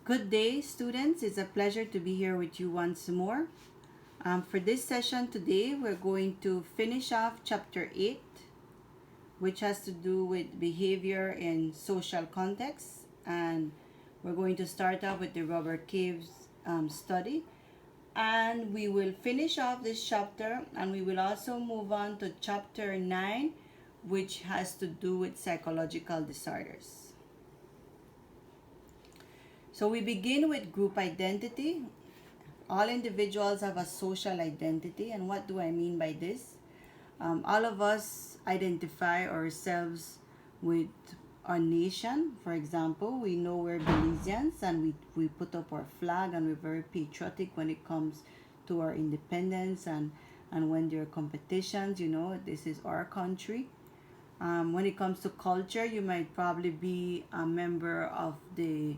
Good day, students. It's a pleasure to be here with you once more. For this session today, we're going to finish off chapter 8, which has to do with behavior in social contexts. And we're going to start off with the rubber caves study. And we will finish off this chapter and we will also move on to chapter 9, which has to do with psychological disorders. So we begin with group identity. All individuals have a social identity, and what do I mean by this? All of us identify ourselves with our nation. For example, we know we're Belizeans and we put up our flag and we're very patriotic when it comes to our independence and when there are competitions, this is our country. When it comes to culture, you might probably be a member of the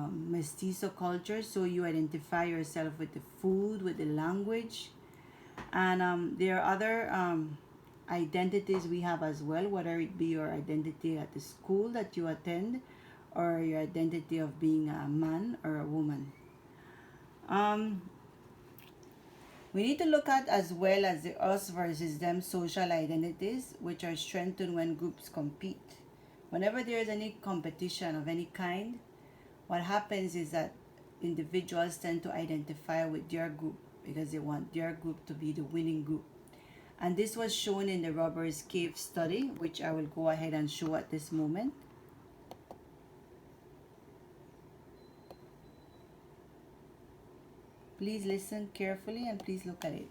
mestizo culture, so you identify yourself with the food, with the language, and there are other identities we have as well, whether it be your identity at the school that you attend or your identity of being a man or a woman. We need to look at as well as the us versus them social identities, which are strengthened when groups compete. Whenever there is any competition of any kind, what happens is that individuals tend to identify with their group because they want their group to be the winning group. And this was shown in the Robbers Cave study, which I will go ahead and show at this moment. Please listen carefully and please look at it.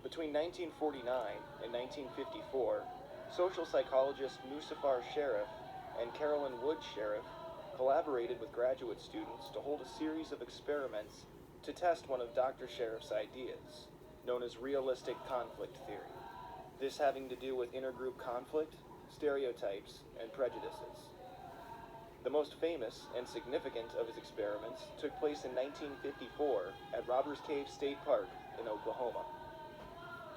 Between 1949 and 1954, social psychologist Musafar Sharif and Carolyn Wood Sharif collaborated with graduate students to hold a series of experiments to test one of Dr. Sharif's ideas, known as realistic conflict theory. This having to do with intergroup conflict, stereotypes, and prejudices. The most famous and significant of his experiments took place in 1954 at Robbers Cave State Park in Oklahoma.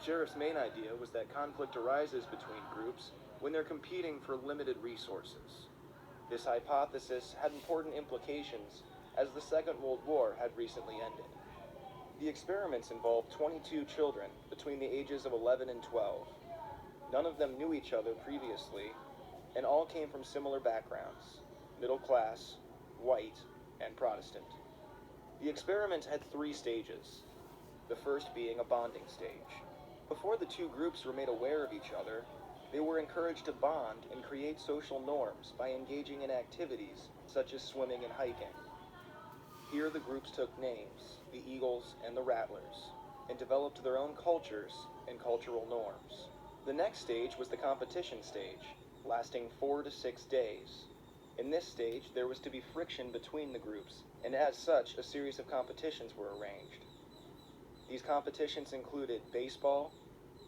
Sharif's main idea was that conflict arises between groups when they're competing for limited resources. This hypothesis had important implications as the Second World War had recently ended. The experiments involved 22 children between the ages of 11 and 12. None of them knew each other previously, and all came from similar backgrounds: middle class, white, and Protestant. The experiment had 3 stages, the first being a bonding stage. Before the two groups were made aware of each other, they were encouraged to bond and create social norms by engaging in activities such as swimming and hiking. Here the groups took names, the Eagles and the Rattlers, and developed their own cultures and cultural norms. The next stage was the competition stage, lasting 4 to 6 days. In this stage, there was to be friction between the groups, and as such, a series of competitions were arranged. These competitions included baseball,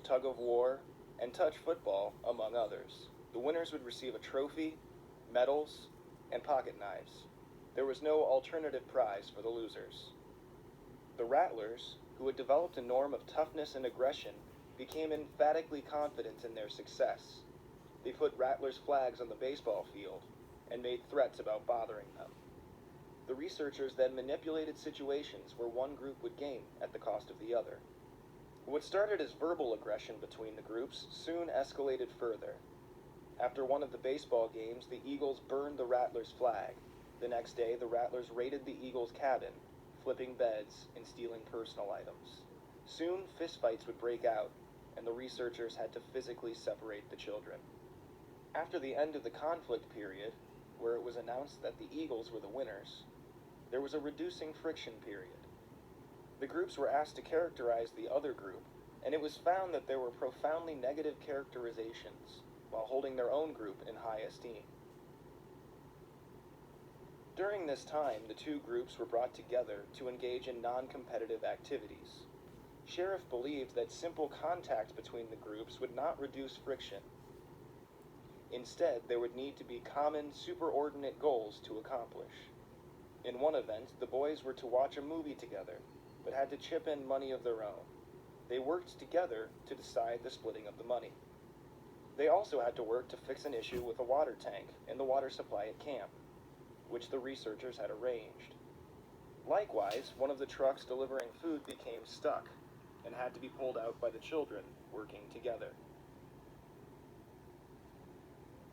tug of war, and touch football, among others. The winners would receive a trophy, medals, and pocket knives. There was no alternative prize for the losers. The Rattlers, who had developed a norm of toughness and aggression, became emphatically confident in their success. They put Rattlers' flags on the baseball field and made threats about bothering them. The researchers then manipulated situations where one group would gain at the cost of the other. What started as verbal aggression between the groups soon escalated further. After one of the baseball games, the Eagles burned the Rattlers' flag. The next day, the Rattlers raided the Eagles' cabin, flipping beds and stealing personal items. Soon, fistfights would break out, and the researchers had to physically separate the children. After the end of the conflict period, where it was announced that the Eagles were the winners, there was a reducing friction period. The groups were asked to characterize the other group, and it was found that there were profoundly negative characterizations, while holding their own group in high esteem. During this time, the two groups were brought together to engage in non-competitive activities. Sheriff believed that simple contact between the groups would not reduce friction. Instead, there would need to be common, superordinate goals to accomplish. In one event, the boys were to watch a movie together, but had to chip in money of their own. They worked together to decide the splitting of the money. They also had to work to fix an issue with a water tank and the water supply at camp, which the researchers had arranged. Likewise, one of the trucks delivering food became stuck and had to be pulled out by the children working together.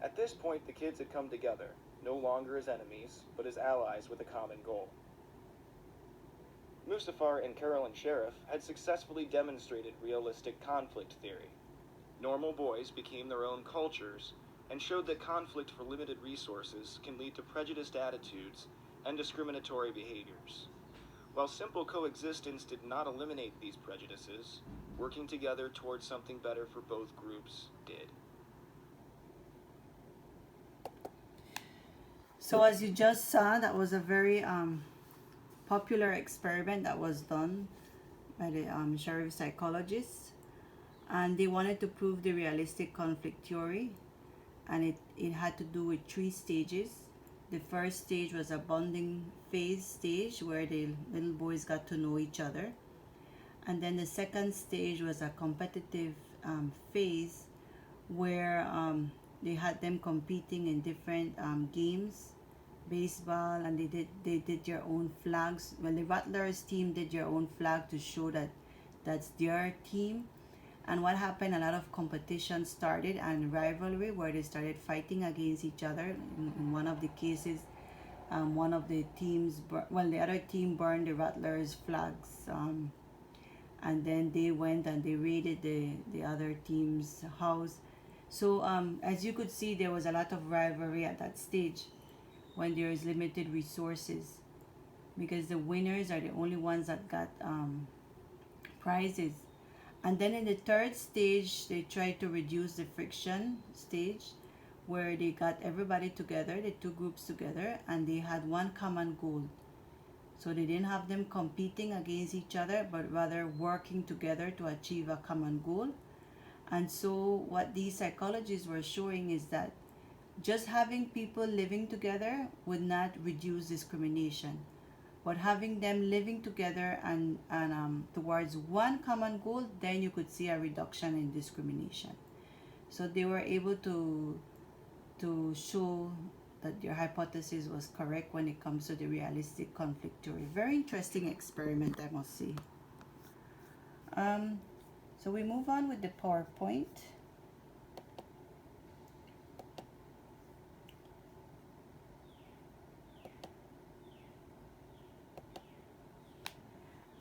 At this point, the kids had come together, no longer as enemies, but as allies with a common goal. Mustafar and Carolyn Sheriff had successfully demonstrated realistic conflict theory. Normal boys became their own cultures and showed that conflict for limited resources can lead to prejudiced attitudes and discriminatory behaviors. While simple coexistence did not eliminate these prejudices, working together towards something better for both groups did. So as you just saw, that was a very popular experiment that was done by the sheriff psychologists, and they wanted to prove the realistic conflict theory, and it had to do with 3 stages. The first stage was a bonding phase stage where the little boys got to know each other, and then the second stage was a competitive phase where they had them competing in different games, baseball, and they did their own flags. Well, the Rattlers team did their own flag to show that that's their team. And what happened, a lot of competition started and rivalry where they started fighting against each other. In one of the cases, one of the teams, the other team burned the Rattlers flags, and then they went and they raided the other team's house. So as you could see, there was a lot of rivalry at that stage when there is limited resources, because the winners are the only ones that got prizes. And then in the third stage, they tried to reduce the friction stage, where they got everybody together, the 2 groups together, and they had one common goal. So they didn't have them competing against each other, but rather working together to achieve a common goal. And so what these psychologists were showing is that just having people living together would not reduce discrimination, but having them living together and towards one common goal, then you could see a reduction in discrimination. So they were able to show that their hypothesis was correct when it comes to the realistic conflict theory. Very interesting experiment, I must say. So we move on with the PowerPoint.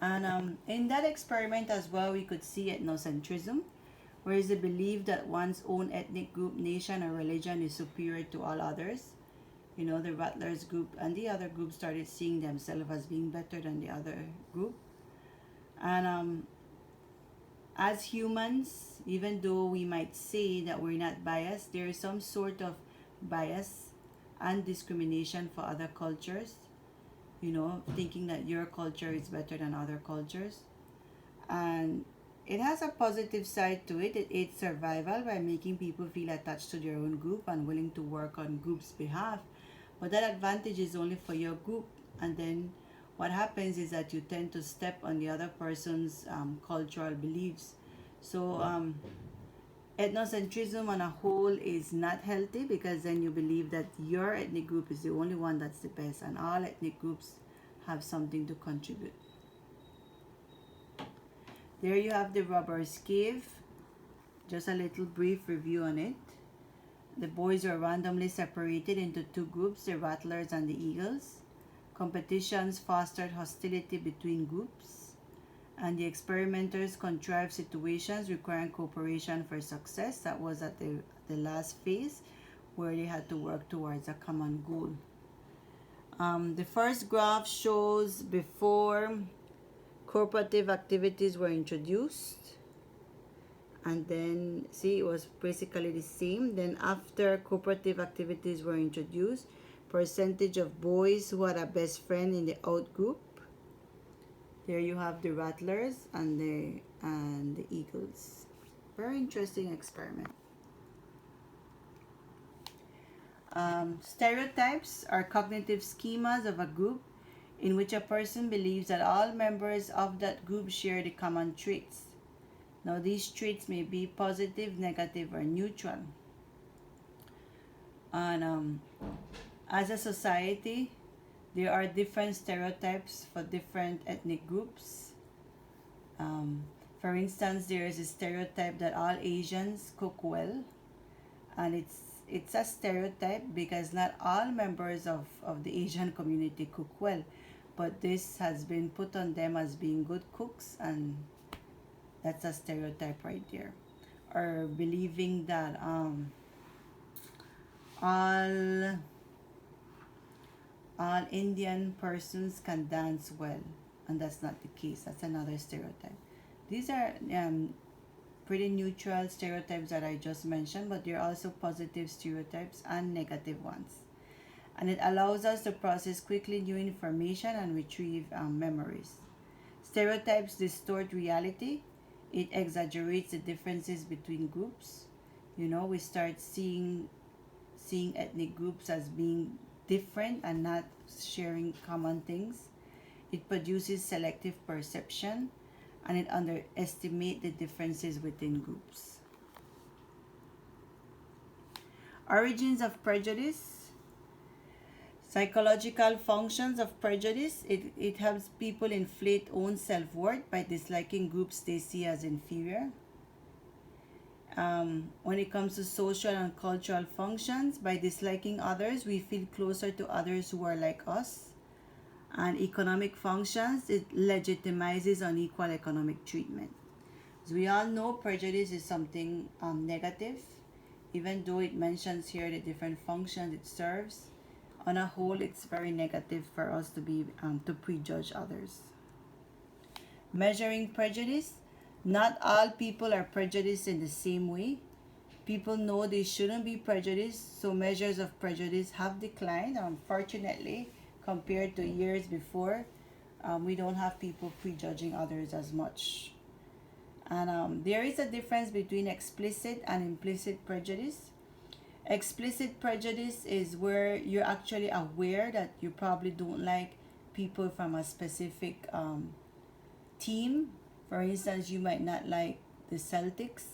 And in that experiment as well, we could see ethnocentrism, where is the belief that one's own ethnic group, nation, or religion is superior to all others. You know, the Rattlers group and the other group started seeing themselves as being better than the other group. And as humans, even though we might say that we're not biased, there is some sort of bias and discrimination for other cultures. You know, thinking that your culture is better than other cultures. And it has a positive side to it. It aids survival by making people feel attached to their own group and willing to work on group's behalf. But that advantage is only for your group. And then what happens is that you tend to step on the other person's cultural beliefs. So ethnocentrism on a whole is not healthy, because then you believe that your ethnic group is the only one that's the best, and all ethnic groups have something to contribute. There you have the Robbers Cave. Just a little brief review on it. The boys were randomly separated into 2 groups, the Rattlers and the Eagles. Competitions fostered hostility between groups, and the experimenters contrived situations requiring cooperation for success. That was at the last phase, where they had to work towards a common goal. The first graph shows before cooperative activities were introduced, and then see, it was basically the same. Then after cooperative activities were introduced, percentage of boys who had a best friend in the out group, There you have the rattlers and the eagles. Very interesting experiment. Stereotypes are cognitive schemas of a group in which a person believes that all members of that group share the common traits. Now, these traits may be positive, negative, or neutral. And as a society, there are different stereotypes for different ethnic groups. For instance, there is a stereotype that all Asians cook well, and it's a stereotype because not all members of the Asian community cook well, but this has been put on them as being good cooks, and that's a stereotype right there. Or believing that all Indian persons can dance well, and that's not the case. That's another stereotype. These are pretty neutral stereotypes that I just mentioned, but there are also positive stereotypes and negative ones. And it allows us to process quickly new information and retrieve memories. Stereotypes distort reality. It exaggerates the differences between groups. You know, we start seeing ethnic groups as being different and not sharing common things. It produces selective perception, and it underestimates the differences within groups. Origins of prejudice. Psychological functions of prejudice. It helps people inflate own self-worth by disliking groups they see as inferior. When it comes to social and cultural functions, by disliking others, we feel closer to others who are like us. And economic functions, it legitimizes unequal economic treatment. As we all know, prejudice is something negative, even though it mentions here the different functions it serves. On a whole, it's very negative for us to prejudge others. Measuring prejudice. Not all people are prejudiced in the same way. People know they shouldn't be prejudiced, so measures of prejudice have declined, unfortunately, compared to years before. We don't have people prejudging others as much. And there is a difference between explicit and implicit prejudice. Explicit prejudice is where you're actually aware that you probably don't like people from a specific team. For instance, you might not like the Celtics.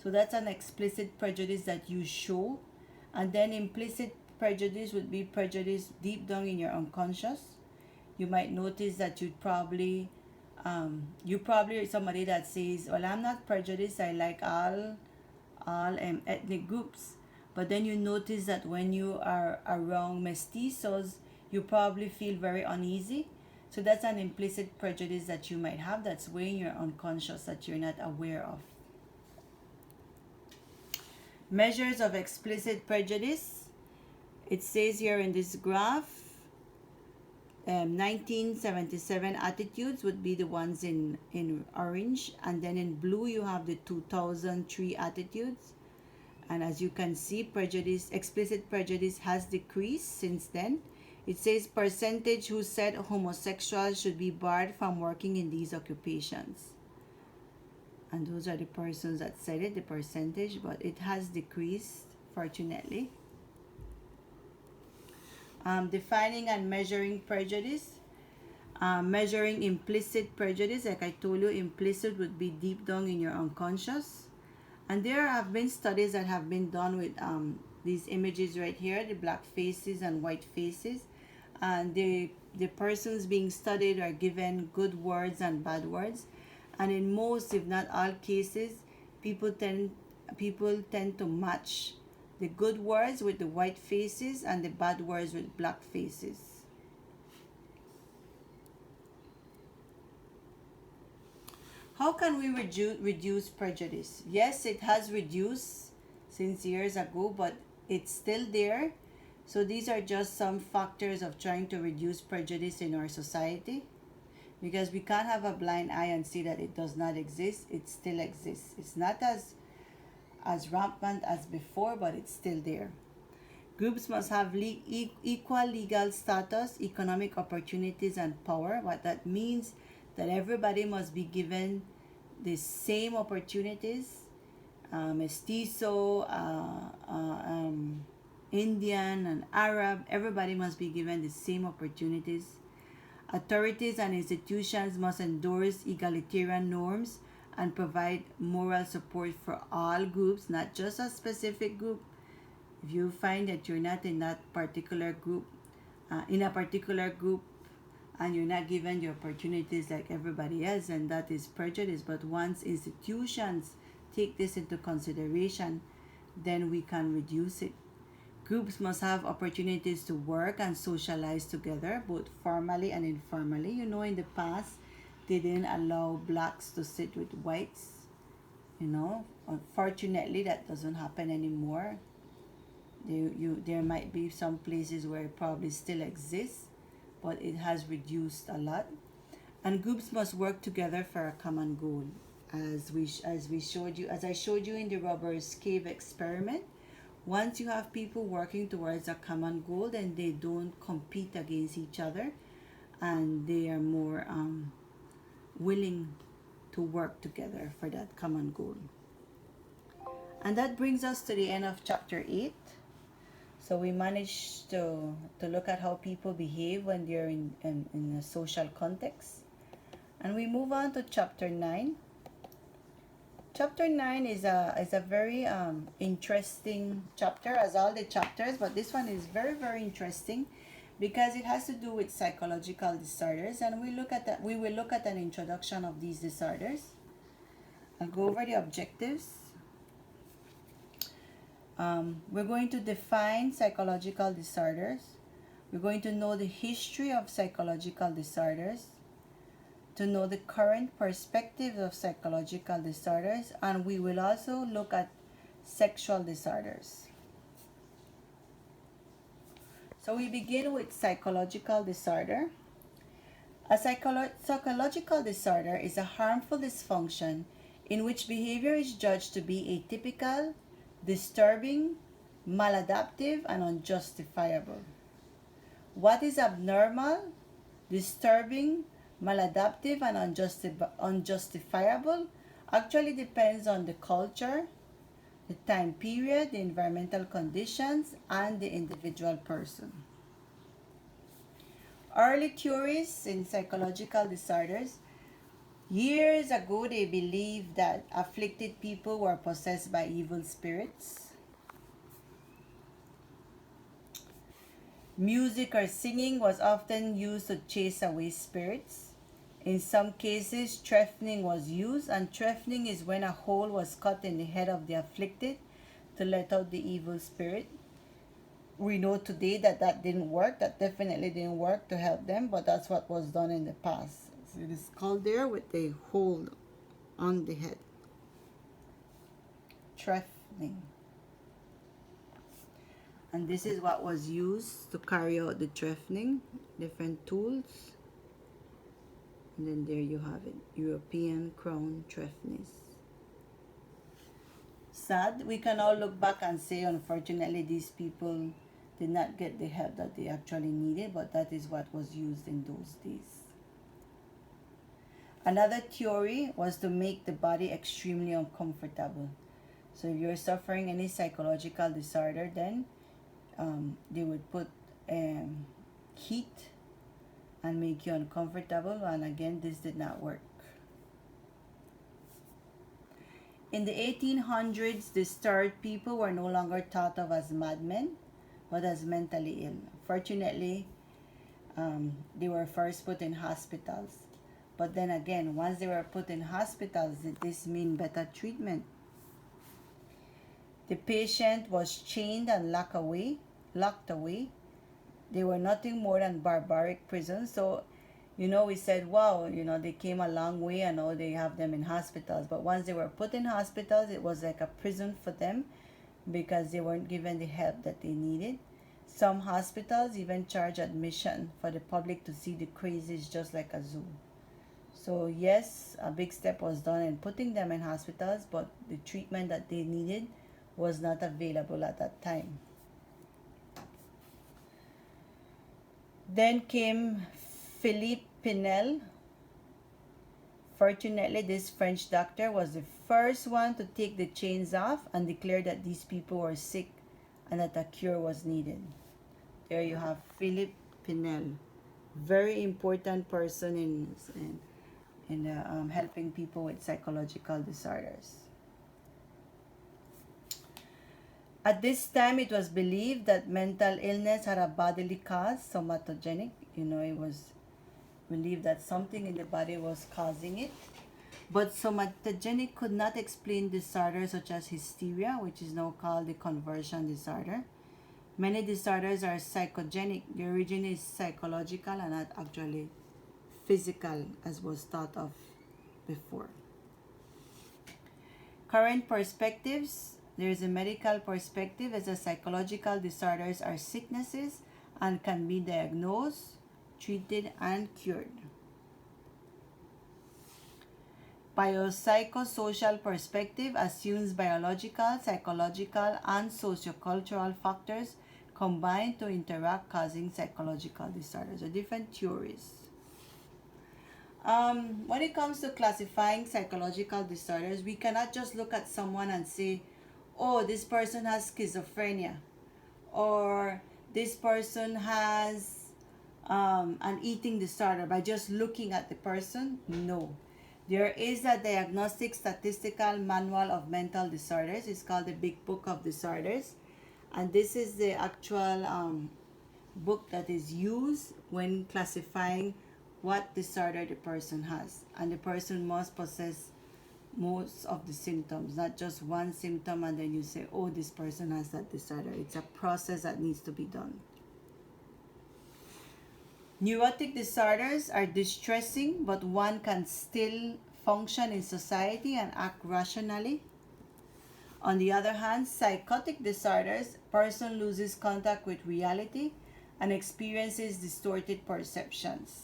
So that's an explicit prejudice that you show. And then implicit prejudice would be prejudice deep down in your unconscious. You might notice that you're probably somebody that says, well, I'm not prejudiced, I like all ethnic groups. But then you notice that when you are around mestizos, you probably feel very uneasy. So that's an implicit prejudice that you might have that's way in your unconscious that you're not aware of. Measures of explicit prejudice. It says here in this graph, 1977 attitudes would be the ones in orange, and then in blue you have the 2003 attitudes. And as you can see, explicit prejudice has decreased since then. It says percentage who said homosexuals should be barred from working in these occupations. And those are the persons that said it, the percentage, but it has decreased, fortunately. Defining and measuring prejudice. Measuring implicit prejudice, like I told you, implicit would be deep down in your unconscious. And there have been studies that have been done with these images right here, the black faces and white faces. And the persons being studied are given good words and bad words. And in most, if not all cases, people tend to match the good words with the white faces and the bad words with black faces. How can we reduce prejudice? Yes, it has reduced since years ago, but it's still there. So these are just some factors of trying to reduce prejudice in our society, because we can't have a blind eye and see that it does not exist. It still exists. It's not as rampant as before, but it's still there. Groups must have equal legal status, economic opportunities, and power. What that means, that everybody must be given the same opportunities. Mestizo, Indian, and Arab, everybody must be given the same opportunities. Authorities and institutions must endorse egalitarian norms and provide moral support for all groups, not just a specific group. If you find that you're not in that particular group, in a particular group, and you're not given the opportunities like everybody else, and that is prejudice. But once institutions take this into consideration, then we can reduce it. Groups must have opportunities to work and socialize together, both formally and informally. You know, in the past, they didn't allow blacks to sit with whites. You know, unfortunately, that doesn't happen anymore. There might be some places where it probably still exists, but it has reduced a lot. And groups must work together for a common goal. As I showed you in the Robbers Cave experiment, once you have people working towards a common goal, then they don't compete against each other, and they are more willing to work together for that common goal. And that brings us to the end of chapter 8. So we managed to look at how people behave when they're in a social context. And we move on to chapter 9. Chapter 9 is a very interesting chapter, as all the chapters, but this one is very, very interesting because it has to do with psychological disorders, and we will look at an introduction of these disorders. I'll go over the objectives. We're going to define psychological disorders. We're going to know the history of psychological disorders, to know the current perspectives of psychological disorders, and we will also look at sexual disorders. So we begin with psychological disorder. A psychological disorder is a harmful dysfunction in which behavior is judged to be atypical, disturbing, maladaptive, and unjustifiable. What is abnormal, disturbing, maladaptive, and unjustifiable actually depends on the culture, the time period, the environmental conditions, and the individual person. Early theories in psychological disorders. Years ago, they believed that afflicted people were possessed by evil spirits. Music or singing was often used to chase away spirits. In some cases, threatening was used, and threatening is when a hole was cut in the head of the afflicted to let out the evil spirit. We know today that that didn't work, that definitely didn't work to help them, but that's what was done in the past. So it is called there with a hole on the head. Threatening. And this is what was used to carry out the threatening, different tools. And then there you have it, European crown threatenings. Sad, we can all look back and say, unfortunately, these people did not get the help that they actually needed, but that is what was used in those days. Another theory was to make the body extremely uncomfortable. So if you're suffering any psychological disorder, then they would put heat and make you uncomfortable, and again, this did not work. In the 1800s, disturbed people were no longer thought of as madmen, but as mentally ill. Fortunately, they were first put in hospitals. But then again, once they were put in hospitals, did this mean better treatment? The patient was chained and locked away. They were nothing more than barbaric prisons. So, you know, we said, wow, you know, they came a long way and now they have them in hospitals. But once they were put in hospitals, it was like a prison for them because they weren't given the help that they needed. Some hospitals even charge admission for the public to see the crazies, just like a zoo. So yes, a big step was done in putting them in hospitals, but the treatment that they needed was not available at that time. Then came Philippe Pinel, Fortunately, this French doctor was the first one to take the chains off and declare that these people were sick and that a cure was needed. There you have Philippe Pinel, very important person in helping people with psychological disorders. At this time, it was believed that mental illness had a bodily cause, somatogenic. It was believed that something in the body was causing it. But somatogenic could not explain disorders such as hysteria, which is now called the conversion disorder. Many disorders are psychogenic. The origin is psychological and not actually physical, as was thought of before. Current perspectives. There is a medical perspective as the psychological disorders are sicknesses and can be diagnosed, treated, and cured. Biopsychosocial perspective assumes biological, psychological, and sociocultural factors combine to interact, causing psychological disorders. So different theories. When it comes to classifying psychological disorders, we cannot just look at someone and say, oh, this person has schizophrenia, or this person has an eating disorder by just looking at the person. No. There is a diagnostic statistical manual of mental disorders. It's called the Big Book of Disorders. And this is the actual book that is used when classifying what disorder the person has. And the person must possess most of the symptoms, not just one symptom and then you say, oh, this person has that disorder. It's a process that needs to be done. Neurotic disorders are distressing, but one can still function in society and act rationally. On the other hand, psychotic disorders, person loses contact with reality and experiences distorted perceptions.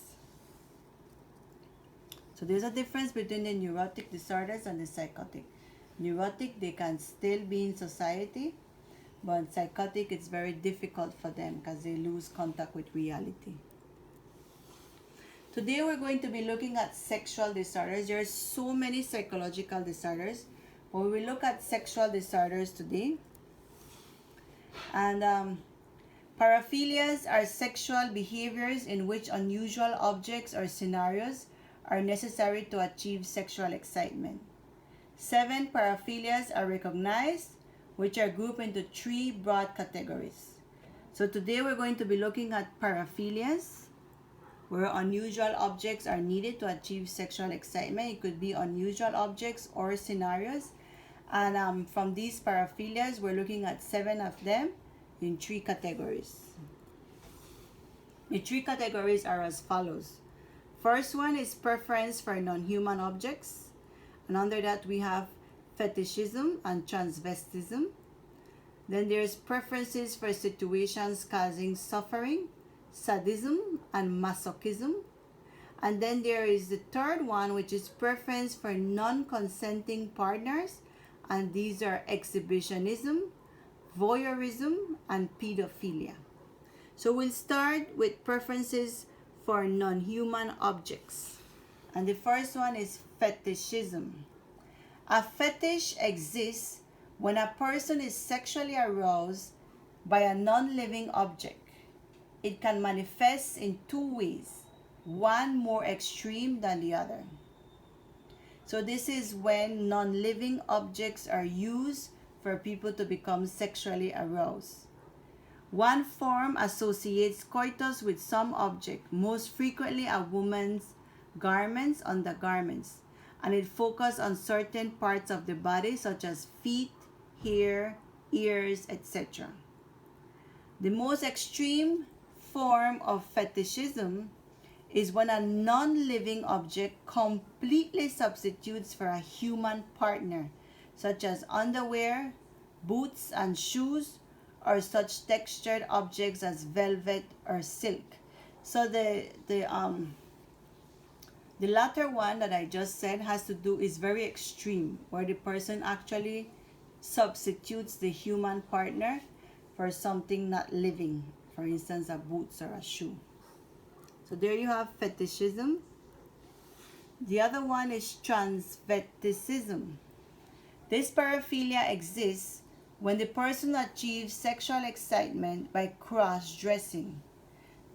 So there's a difference between the neurotic disorders and the psychotic. Neurotic, they can still be in society, but psychotic, it's very difficult for them because they lose contact with reality. Today we're going to be looking at sexual disorders. There are so many psychological disorders, but we will look at sexual disorders today. And paraphilias are sexual behaviors in which unusual objects or scenarios are necessary to achieve sexual excitement. 7 paraphilias are recognized, which are grouped into 3 broad categories. So today we're going to be looking at paraphilias, where unusual objects are needed to achieve sexual excitement. It could be unusual objects or scenarios. And from these paraphilias, we're looking at 7 of them in 3 categories. The 3 categories are as follows. First one is preference for non-human objects. And under that, we have fetishism and transvestism. Then there's preferences for situations causing suffering, sadism, and masochism. And then there is the third one, which is preference for non-consenting partners. And these are exhibitionism, voyeurism, and pedophilia. So we'll start with preferences for non-human objects. And the first one is fetishism. A fetish exists when a person is sexually aroused by a non-living object. It can manifest in 2 ways, one more extreme than the other. So this is when non-living objects are used for people to become sexually aroused. One form associates coitus with some object, most frequently a woman's garments, undergarments, and it focuses on certain parts of the body such as feet, hair, ears, etc. The most extreme form of fetishism is when a non-living object completely substitutes for a human partner, such as underwear, boots, and shoes, or such textured objects as velvet or silk. So the latter one that I just said is very extreme, where the person actually substitutes the human partner for something not living, for instance, a boots or a shoe. So there you have fetishism. The other one is transvestitism. This paraphilia exists when the person achieves sexual excitement by cross-dressing.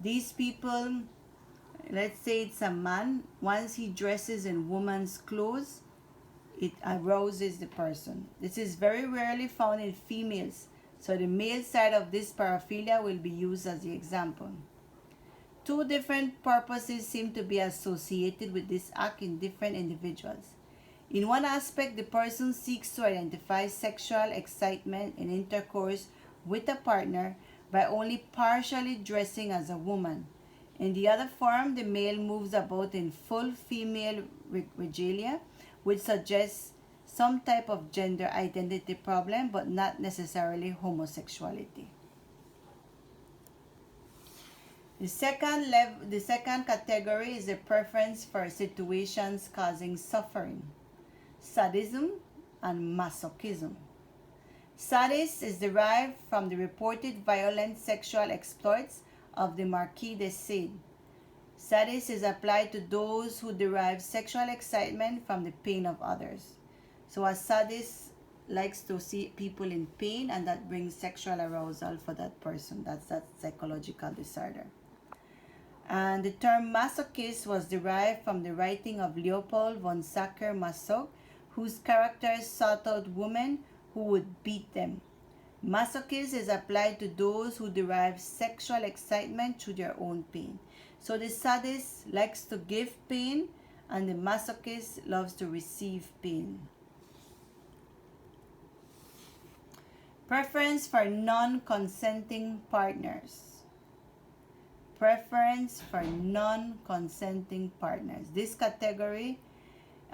These people, let's say it's a man, once he dresses in woman's clothes, it arouses the person. This is very rarely found in females, so the male side of this paraphilia will be used as the example. Two different purposes seem to be associated with this act in different individuals. In one aspect, the person seeks to identify sexual excitement in intercourse with a partner by only partially dressing as a woman. In the other form, the male moves about in full female regalia, which suggests some type of gender identity problem, but not necessarily homosexuality. The second category is a preference for situations causing suffering, sadism and masochism. Sadist is derived from the reported violent sexual exploits of the Marquis de Sade. Sadist is applied to those who derive sexual excitement from the pain of others. So a sadist likes to see people in pain, and that brings sexual arousal for that person. That's that psychological disorder. And the term masochist was derived from the writing of Leopold von Sacher-Masoch, whose characters sought out women who would beat them. Masochist is applied to those who derive sexual excitement through their own pain. So the sadist likes to give pain, and the masochist loves to receive pain. Preference for non-consenting partners. Preference for non-consenting partners. This category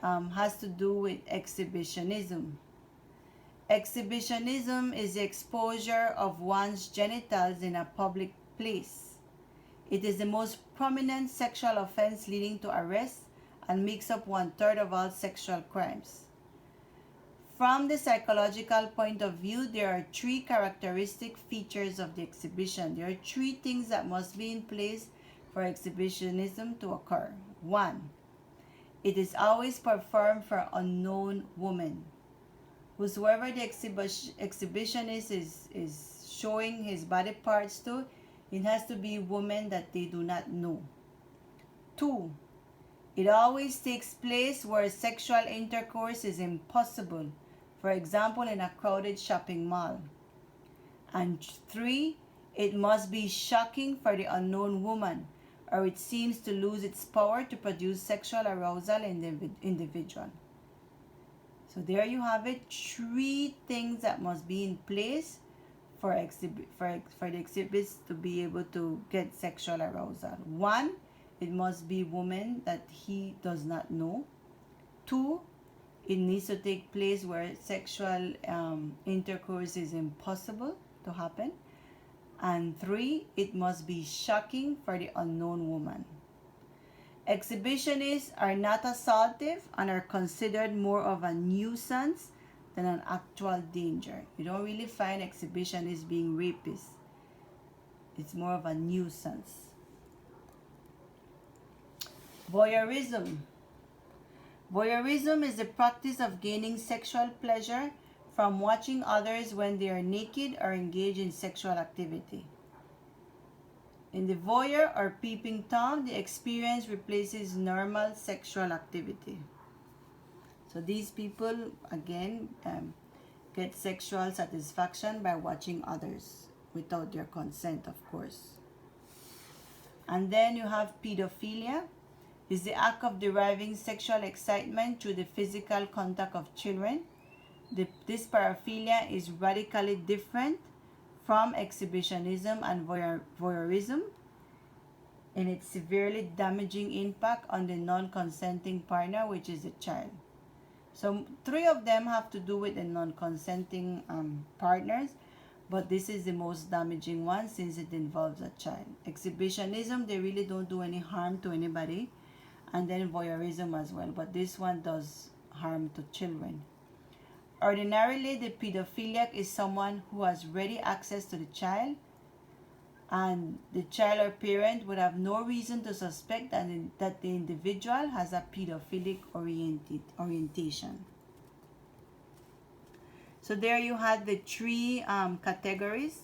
has to do with exhibitionism. Exhibitionism is the exposure of one's genitals in a public place. It is the most prominent sexual offense leading to arrest and makes up 1/3 of all sexual crimes. From the psychological point of view, there are three characteristic features of the exhibition. There are three things that must be in place for exhibitionism to occur. 1. It is always performed for unknown women. Whosoever the exhibitionist is showing his body parts to, it has to be women that they do not know. 2. It always takes place where sexual intercourse is impossible, for example, in a crowded shopping mall. And 3, it must be shocking for the unknown woman, or it seems to lose its power to produce sexual arousal in the individual. So there you have it, 3 things that must be in place for the exhibits to be able to get sexual arousal. 1, it must be women that he does not know. 2, it needs to take place where sexual intercourse is impossible to happen. And 3, it must be shocking for the unknown woman. Exhibitionists are not assaultive and are considered more of a nuisance than an actual danger. You don't really find exhibitionists being rapists. It's more of a nuisance. Voyeurism. Voyeurism is the practice of gaining sexual pleasure from watching others when they are naked or engaged in sexual activity. In the voyeur or peeping Tom, the experience replaces normal sexual activity. So these people, again, get sexual satisfaction by watching others without their consent, of course. And then you have pedophilia. Is the act of deriving sexual excitement through the physical contact of children. This paraphilia is radically different from exhibitionism and voyeurism in its severely damaging impact on the non-consenting partner, which is the child. So 3 of them have to do with the non-consenting partners, but this is the most damaging one since it involves a child. Exhibitionism, they really don't do any harm to anybody, and then voyeurism as well, but this one does harm to children. Ordinarily, the pedophiliac is someone who has ready access to the child and the child or parent would have no reason to suspect that the individual has a pedophilic orientation. So there you had the three categories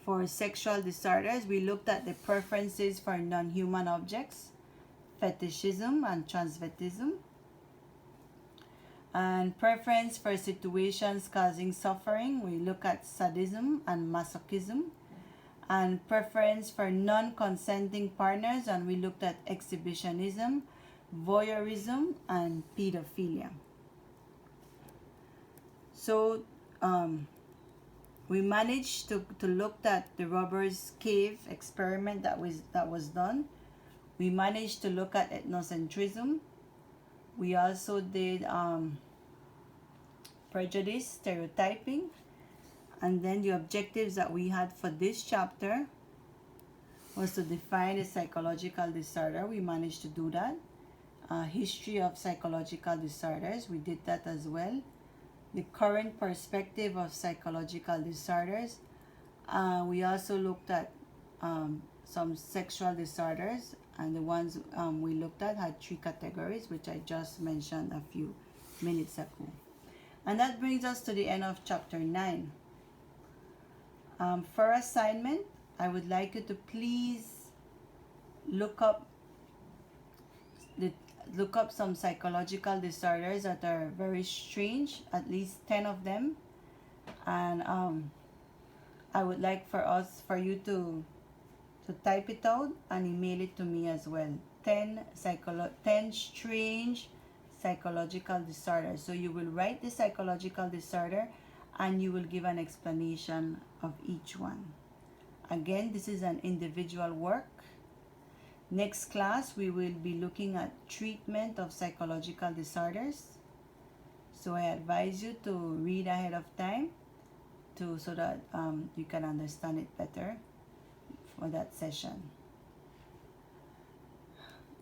for sexual disorders. We looked at the preferences for non-human objects, fetishism and transvestism, and preference for situations causing suffering. We look at sadism and masochism, and preference for non-consenting partners, and we looked at exhibitionism, voyeurism, and pedophilia. So we managed to look at the robbers cave experiment that was done. We managed to look at ethnocentrism. We also did prejudice, stereotyping, and then the objectives that we had for this chapter was to define a psychological disorder. We managed to do that. History of psychological disorders, we did that as well. The current perspective of psychological disorders. We also looked at some sexual disorders, and the ones we looked at had three categories, which I just mentioned a few minutes ago. And that brings us to the end of chapter 9. For assignment, I would like you to please look up some psychological disorders that are very strange, at least 10 of them, and I would like for you to type it out and email it to me as well. 10 strange psychological disorders. So you will write the psychological disorder and you will give an explanation of each one. Again, this is an individual work. Next class, we will be looking at treatment of psychological disorders. So I advise you to read ahead of time so that you can understand it better for that session.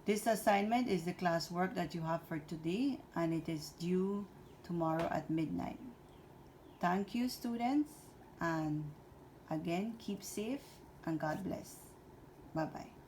This assignment is the classwork that you have for today, and it is due tomorrow at midnight. Thank you, students, and again, keep safe and God bless. Bye-bye.